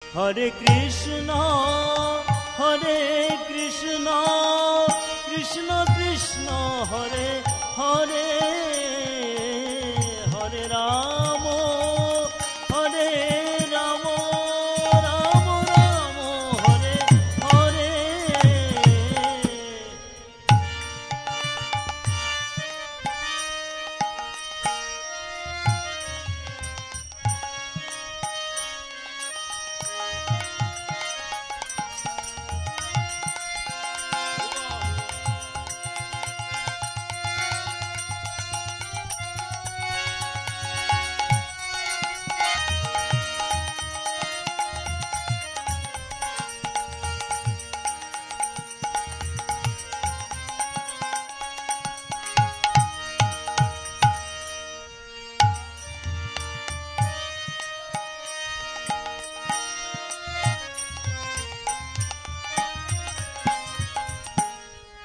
Hare Krishna, Krishna Krishna, Hare Hare, Hare Rama, Hare Rama, Rama Rama, Hare Hare.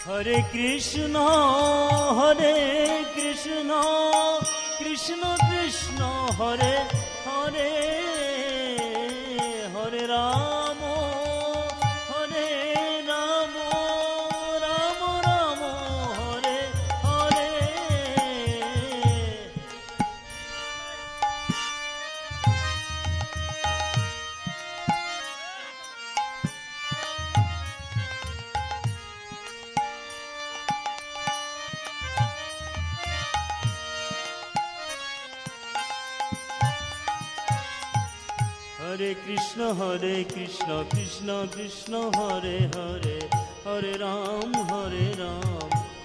Hare Krishna, Krishna Krishna, Hare Hare, Hare Rama, Hare Rama, Rama Rama, Hare Hare. Hare Krishna, Krishna Krishna, Hare Hare, Hare Ram,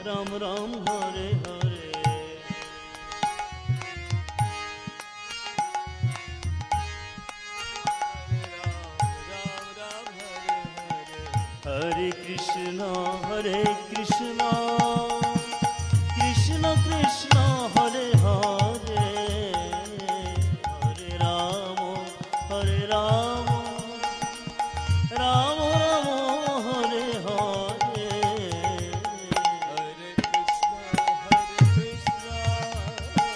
Ram Ram, Hare Hare. Hare Krishna, Krishna Krishna, Hare Hare, Hare Rama, Hare Rama, Rama Rama, Hare Hare. Hare Krishna, Krishna Krishna, Hare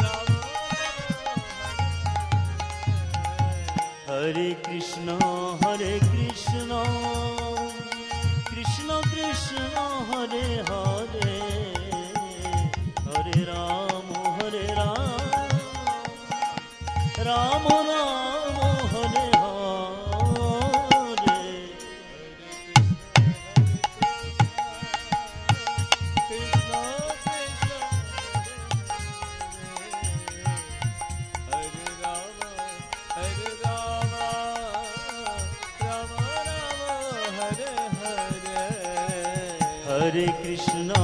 Rama, Hare Krishna, Hare Krishna, Krishna Krishna, Hare Hare, Hare Rama, Hare Rama, Rama Rama, Hare Hare. Krishna Krishna, Hare Rama, Rama Rama, Hare Hare. Hare Krishna,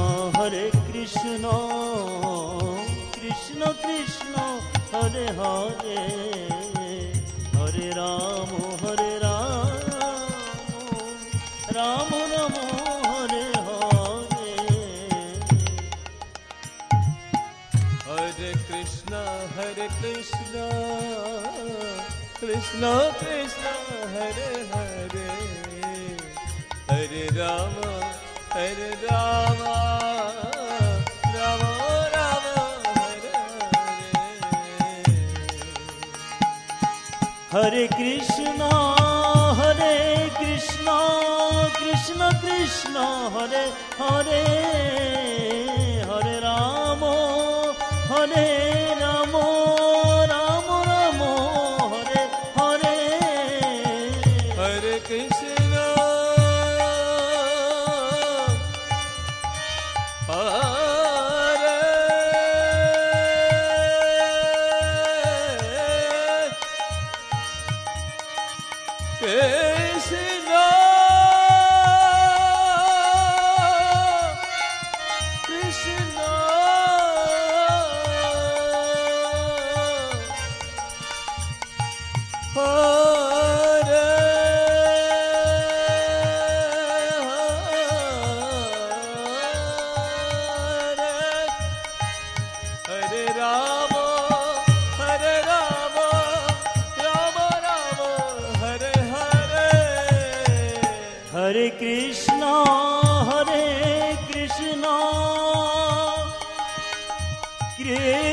Krishna Krishna, Hare Hare, Hare Rama, Hare Rama, Rama Rama, Hare Hare. Hare Krishna, Krishna Krishna, Hare Hare, Hare Rama, Rama Rama, Hare Hare. Hare Krishna, Krishna Krishna, Hare Hare, Hare Rama, Hare Rama, Rama Rama, Hare Hare. Hare Krishna, Krishna